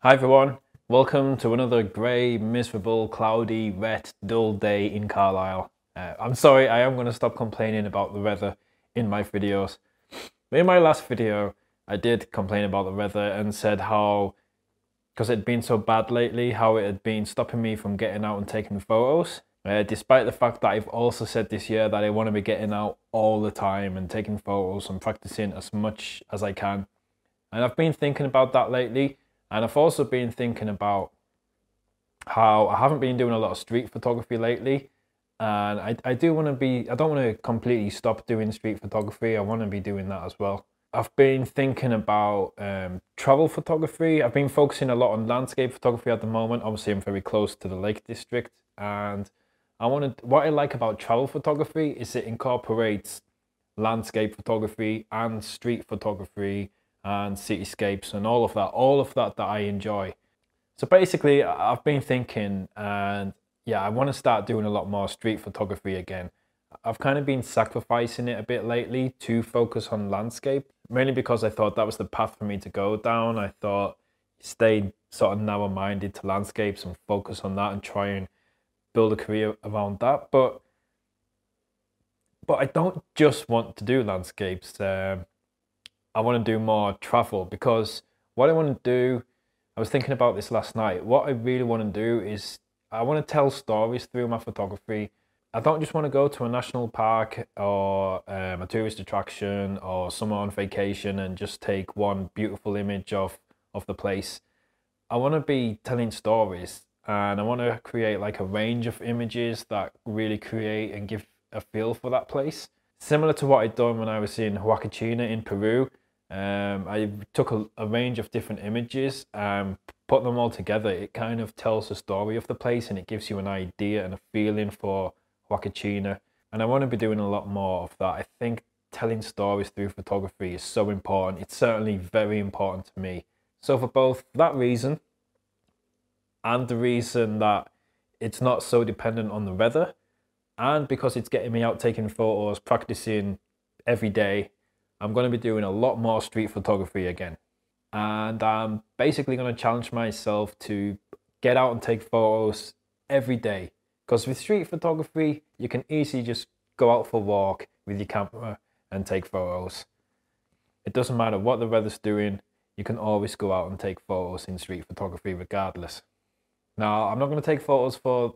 Hi everyone, welcome to another grey, miserable, cloudy, wet, dull day in Carlisle. I'm sorry, I am going to stop complaining about the weather in my videos. But in my last video, I did complain about the weather and said how, because it had been so bad lately, how it had been stopping me from getting out and taking photos. Despite the fact that I've also said this year that I want to be getting out all the time and taking photos and practicing as much as I can. And I've been thinking about that lately. And I've also been thinking about how I haven't been doing a lot of street photography lately. And I don't want to completely stop doing street photography. I want to be doing that as well. I've been thinking about travel photography. I've been focusing a lot on landscape photography at the moment. Obviously, I'm very close to the Lake District. And what I like about travel photography is it incorporates landscape photography and street photography and cityscapes and all of that that I enjoy. So basically, I've been thinking, and yeah, I want to start doing a lot more street photography again. I've kind of been sacrificing it a bit lately to focus on landscape, mainly because I thought that was the path for me to go down. I thought stay sort of narrow-minded to landscapes and focus on that and try and build a career around that. But I don't just want to do landscapes. I want to do more travel, because what I want to do, I was thinking about this last night, what I really want to do is I want to tell stories through my photography. I don't just want to go to a national park or a tourist attraction or somewhere on vacation and just take one beautiful image of the place. I want to be telling stories, and I want to create like a range of images that really create and give a feel for that place. Similar to what I'd done when I was in Huacachina in Peru. I took a range of different images and put them all together. It kind of tells the story of the place, and it gives you an idea and a feeling for Huacachina. And I want to be doing a lot more of that. I think telling stories through photography is so important. It's certainly very important to me. So for both that reason and the reason that it's not so dependent on the weather, and because it's getting me out taking photos, practicing every day, I'm going to be doing a lot more street photography again. And I'm basically going to challenge myself to get out and take photos every day. Because with street photography, you can easily just go out for a walk with your camera and take photos. It doesn't matter what the weather's doing, you can always go out and take photos in street photography regardless. Now, I'm not going to take photos for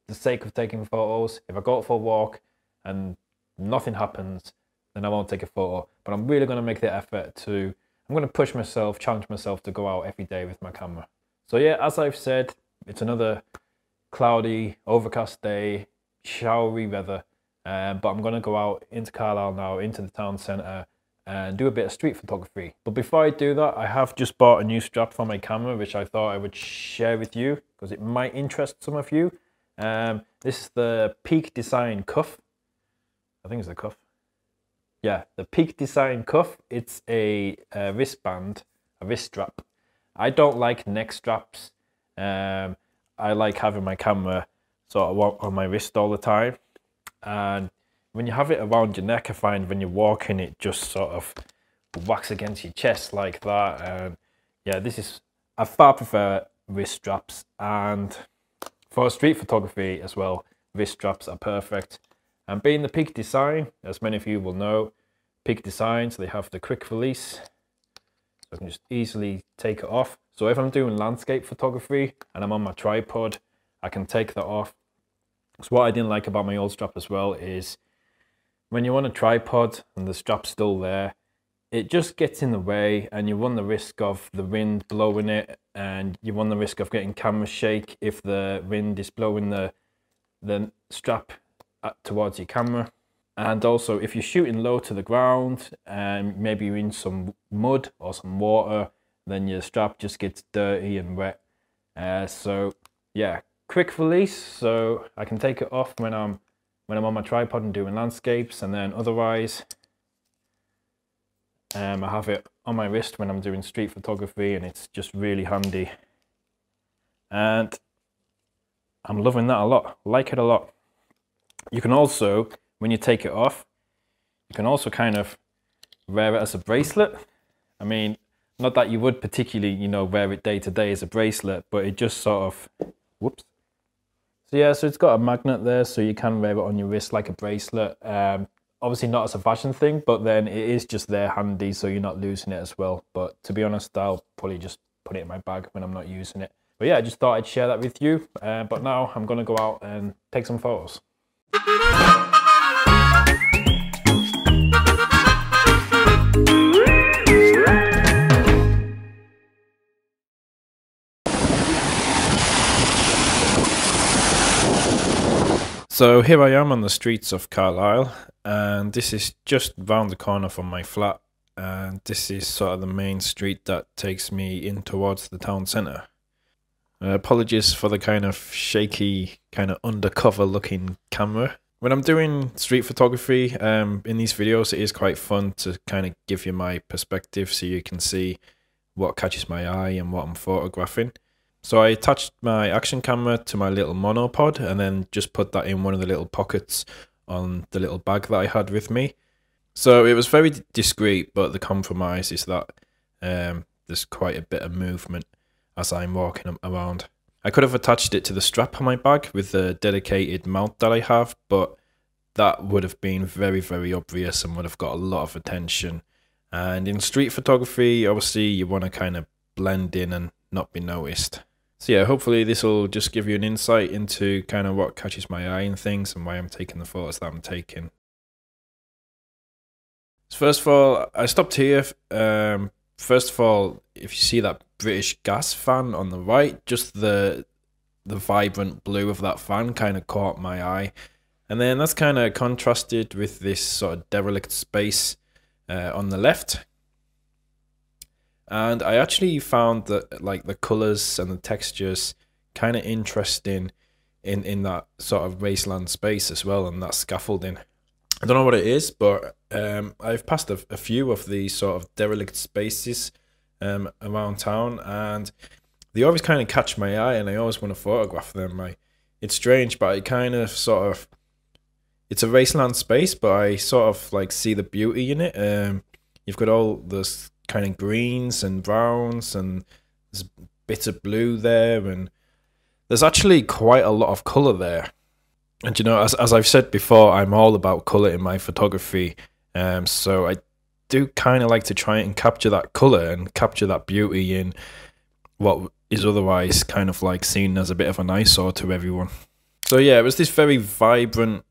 the sake of taking photos. If I go out for a walk and nothing happens, then I won't take a photo. But I'm really going to make the effort I'm going to push myself, challenge myself to go out every day with my camera. So yeah, as I've said, it's another cloudy, overcast day, showery weather. But I'm going to go out into Carlisle now, into the town centre, and do a bit of street photography. But before I do that, I have just bought a new strap for my camera, which I thought I would share with you, because it might interest some of you. This is the Peak Design cuff. I think it's the cuff. Yeah, the Peak Design cuff. It's a wristband, a wrist strap. I don't like neck straps. I like having my camera sort of on my wrist all the time. And when you have it around your neck, I find when you're walking, it just sort of whacks against your chest like that. And yeah, I far prefer wrist straps. And for street photography as well, wrist straps are perfect. And being the Peak Design, as many of you will know, Peak Design, so they have the quick release. So I can just easily take it off. So if I'm doing landscape photography and I'm on my tripod, I can take that off. So what I didn't like about my old strap as well is when you're on a tripod and the strap's still there, it just gets in the way, and you run the risk of the wind blowing it, and you run the risk of getting camera shake if the wind is blowing the strap towards your camera. And also, if you're shooting low to the ground and maybe you're in some mud or some water, then your strap just gets dirty and wet. So yeah, quick release, so I can take it off when I'm on my tripod and doing landscapes, and then otherwise I have it on my wrist when I'm doing street photography, and it's just really handy. And I'm loving that a lot, like it a lot. You can also, when you take it off, you can also kind of wear it as a bracelet. I mean, Not that you would particularly, you know, wear it day to day as a bracelet, but it just sort of, whoops. So yeah, so it's got a magnet there, so you can wear it on your wrist like a bracelet. Obviously not as a fashion thing, but then it is just there handy, so you're not losing it as well. But to be honest, I'll probably just put it in my bag when I'm not using it. But yeah, I just thought I'd share that with you. But now I'm gonna go out and take some photos. So here I am on the streets of Carlisle, and this is just round the corner from my flat, and this is sort of the main street that takes me in towards the town centre. Apologies for the kind of shaky, kind of undercover looking camera. When I'm doing street photography in these videos, it is quite fun to kind of give you my perspective so you can see what catches my eye and what I'm photographing. So I attached my action camera to my little monopod and then just put that in one of the little pockets on the little bag that I had with me. So it was very discreet, but the compromise is that there's quite a bit of movement as I'm walking around. I could have attached it to the strap on my bag with the dedicated mount that I have, but that would have been very, very obvious and would have got a lot of attention. And in street photography, obviously you want to kind of blend in and not be noticed. So yeah, hopefully this will just give you an insight into kind of what catches my eye and things and why I'm taking the photos that I'm taking. So first of all, I stopped here. First of all, if you see that British gas fan on the right, just the vibrant blue of that fan kind of caught my eye. And then that's kind of contrasted with this sort of derelict space on the left. And I actually found that like the colours and the textures kind of interesting in that sort of wasteland space as well, and that scaffolding. I don't know what it is, but I've passed a few of these sort of derelict spaces around town, and they always kind of catch my eye, and I always want to photograph them. It's strange, but I kind of sort of, it's a wasteland space, but I sort of like see the beauty in it. You've got all this kind of greens and browns, and there's bits of blue there, and there's actually quite a lot of colour there. And you know, as I've said before, I'm all about colour in my photography, so I do kind of like to try and capture that colour and capture that beauty in what is otherwise kind of like seen as a bit of an eyesore to everyone. So yeah, it was this very vibrant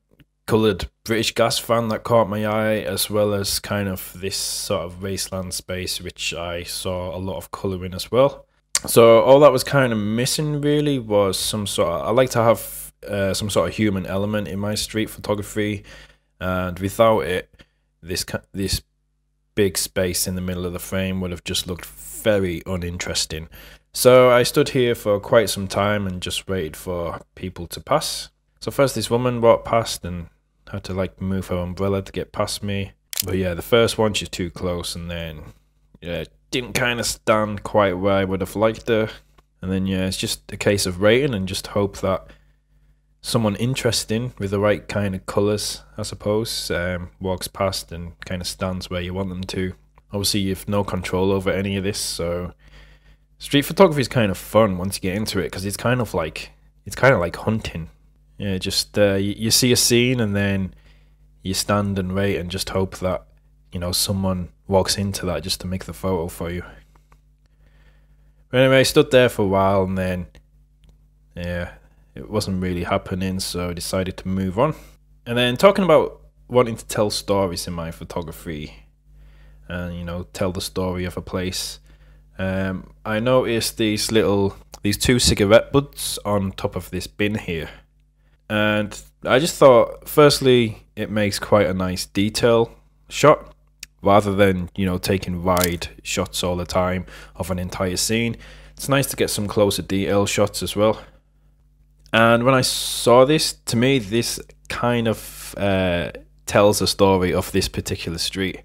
coloured British gas fan that caught my eye, as well as kind of this sort of wasteland space which I saw a lot of colour in as well. So all that was kind of missing really was some sort of, I like to have some sort of human element in my street photography, and without it, this big space in the middle of the frame would have just looked very uninteresting. So I stood here for quite some time and just waited for people to pass. So first this woman walked past and had to like move her umbrella to get past me. But yeah, the first one, she's too close, and then yeah, didn't kind of stand quite where I would have liked her. And then yeah, it's just a case of waiting and just hope that someone interesting with the right kind of colours, I suppose, walks past and kind of stands where you want them to. Obviously you've no control over any of this, so street photography is kind of fun once you get into it, because it's kind of like hunting. Yeah, just you see a scene and then you stand and wait and just hope that, you know, someone walks into that just to make the photo for you. But anyway, I stood there for a while, and then yeah, it wasn't really happening, so I decided to move on. And then talking about wanting to tell stories in my photography and, you know, tell the story of a place, I noticed these two cigarette butts on top of this bin here. And I just thought, firstly, it makes quite a nice detail shot, rather than, you know, taking wide shots all the time of an entire scene. It's nice to get some closer detail shots as well. And when I saw this, to me, this kind of tells the story of this particular street.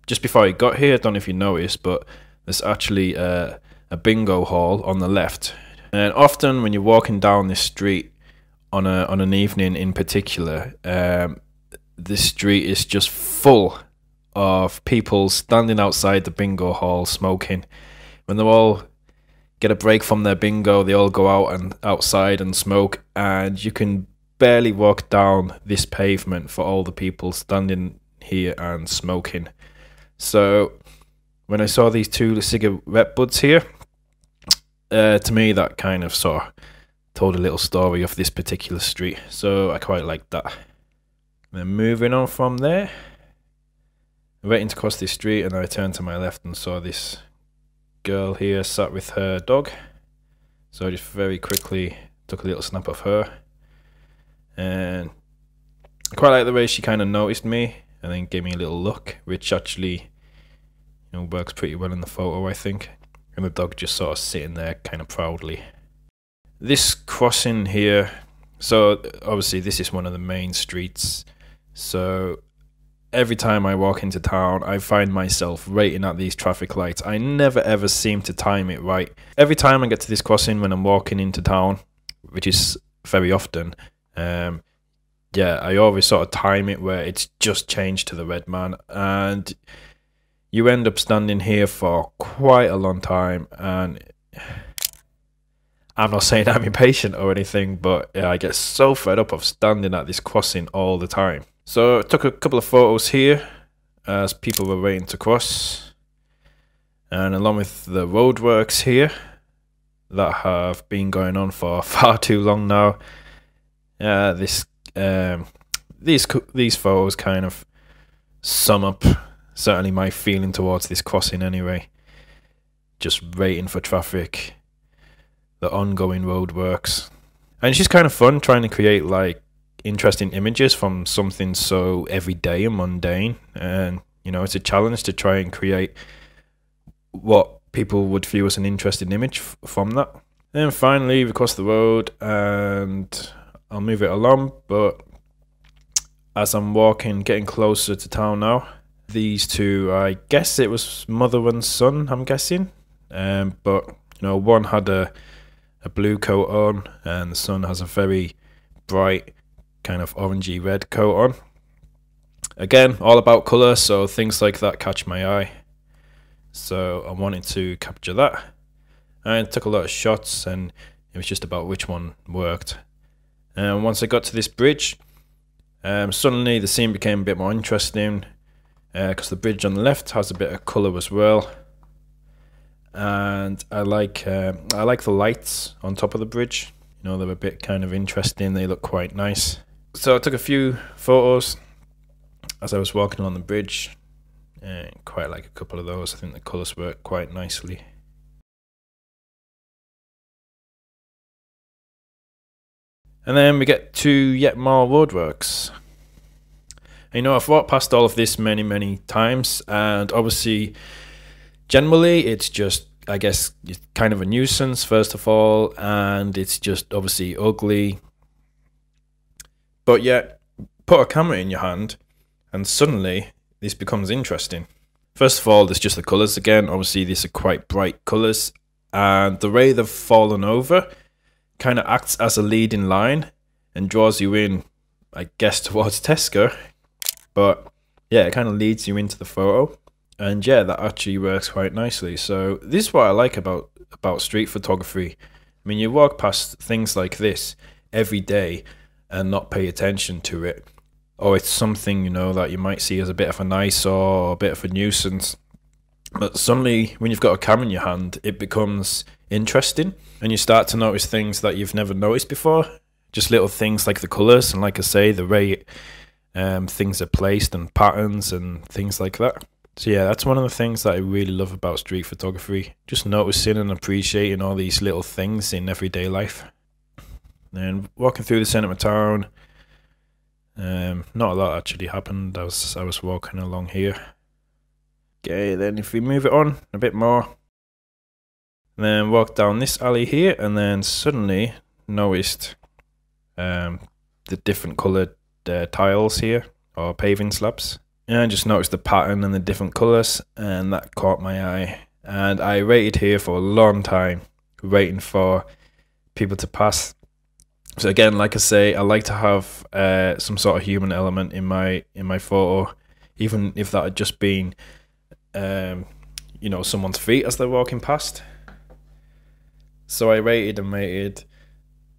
Just before I got here, I don't know if you noticed, but there's actually a bingo hall on the left. And often when you're walking down this street, on an evening in particular, this street is just full of people standing outside the bingo hall smoking. When they all get a break from their bingo, they all go out and outside and smoke, and you can barely walk down this pavement for all the people standing here and smoking. So when I saw these two cigarette butts here, to me that kind of sort of told a little story of this particular street, so I quite liked that. Then moving on from there, waiting to cross this street, and I turned to my left and saw this girl here sat with her dog, so I just very quickly took a little snap of her, and I quite like the way she kind of noticed me and then gave me a little look, which actually, you know, works pretty well in the photo, I think. And the dog just sort of sitting there kind of proudly. This crossing here, so obviously this is one of the main streets, so every time I walk into town, I find myself rating at these traffic lights. I never ever seem to time it right. Every time I get to this crossing when I'm walking into town, which is very often, yeah, I always sort of time it where it's just changed to the red man, and you end up standing here for quite a long time. And I'm not saying I'm impatient or anything, but yeah, I get so fed up of standing at this crossing all the time. So I took a couple of photos here as people were waiting to cross, and along with the roadworks here that have been going on for far too long now, these photos kind of sum up certainly my feeling towards this crossing anyway. Just waiting for traffic, the ongoing roadworks, and it's just kind of fun trying to create like interesting images from something so everyday and mundane. And you know, it's a challenge to try and create what people would view as an interesting image from that. And finally we cross the road, and I'll move it along, but as I'm walking, getting closer to town now, these two, I guess it was mother and son, I'm guessing, but you know, one had a blue coat on, and the son has a very bright kind of orangey red coat on. Again, all about colour, so things like that catch my eye, so I wanted to capture that. I took a lot of shots, and it was just about which one worked. And once I got to this bridge, suddenly the scene became a bit more interesting, because the bridge on the left has a bit of colour as well, and I like the lights on top of the bridge. You know, they're a bit kind of interesting, they look quite nice. So I took a few photos as I was walking along the bridge, and quite like a couple of those. I think the colours work quite nicely. And then we get to yet more roadworks. You know, I've walked past all of this many times, and obviously generally it's just, I guess, it's kind of a nuisance first of all, and it's just obviously ugly. But yet, put a camera in your hand and suddenly this becomes interesting. First of all, there's just the colours again. Obviously these are quite bright colours, and the way they've fallen over kind of acts as a leading line and draws you in, I guess, towards Tesco. But yeah, it kind of leads you into the photo, and yeah, that actually works quite nicely. So this is what I like about street photography. I mean, you walk past things like this every day and not pay attention to it, or it's something, you know, that you might see as a bit of an eyesore or a bit of a nuisance. But suddenly, when you've got a camera in your hand, it becomes interesting, and you start to notice things that you've never noticed before. Just little things like the colours, and like I say, the way things are placed and patterns and things like that. So yeah, that's one of the things that I really love about street photography. Just noticing and appreciating all these little things in everyday life. And walking through the centre of town, not a lot actually happened. I was walking along here. Okay, then if we move it on a bit more, then walk down this alley here, and then suddenly noticed the different coloured tiles here, or paving slabs. And I just noticed the pattern and the different colours, and that caught my eye. And I waited here for a long time, waiting for people to pass. So again, like I say, I like to have some sort of human element in my photo. even if that had just been, you know, someone's feet as they're walking past. So I waited and waited,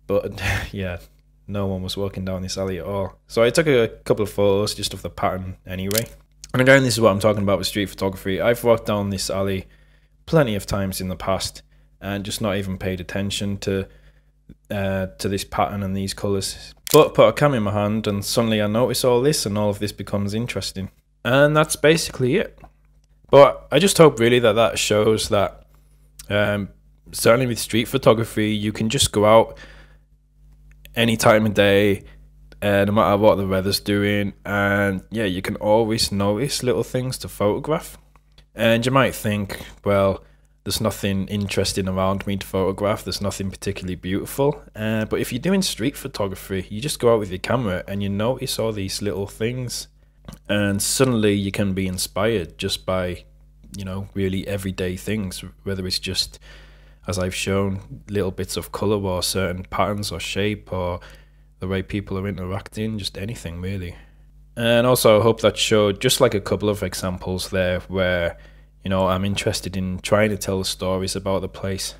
but yeah, no one was walking down this alley at all. So I took a couple of photos just of the pattern anyway. And again, this is what I'm talking about with street photography. I've walked down this alley plenty of times in the past and just not even paid attention to this pattern and these colours. But put a camera in my hand and suddenly I notice all this and all of this becomes interesting. And that's basically it. But I just hope really that shows that certainly with street photography, you can just go out any time of day, no matter what the weather's doing, and yeah, you can always notice little things to photograph. And you might think, well, there's nothing interesting around me to photograph, there's nothing particularly beautiful, but if you're doing street photography, you just go out with your camera and you notice all these little things, and suddenly you can be inspired just by, you know, really everyday things, whether it's just, as I've shown, little bits of colour or certain patterns or shape or the way people are interacting, just anything really. And also I hope that showed just like a couple of examples there where, you know, I'm interested in trying to tell the stories about the place.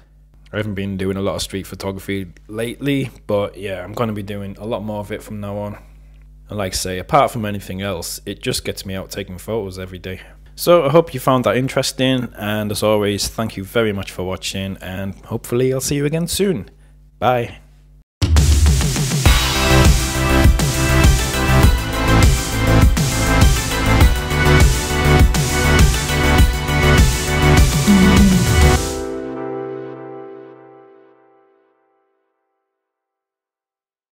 I haven't been doing a lot of street photography lately, but yeah, I'm going to be doing a lot more of it from now on. And like I say, apart from anything else, it just gets me out taking photos every day. So I hope you found that interesting, and as always, thank you very much for watching, and hopefully I'll see you again soon. Bye.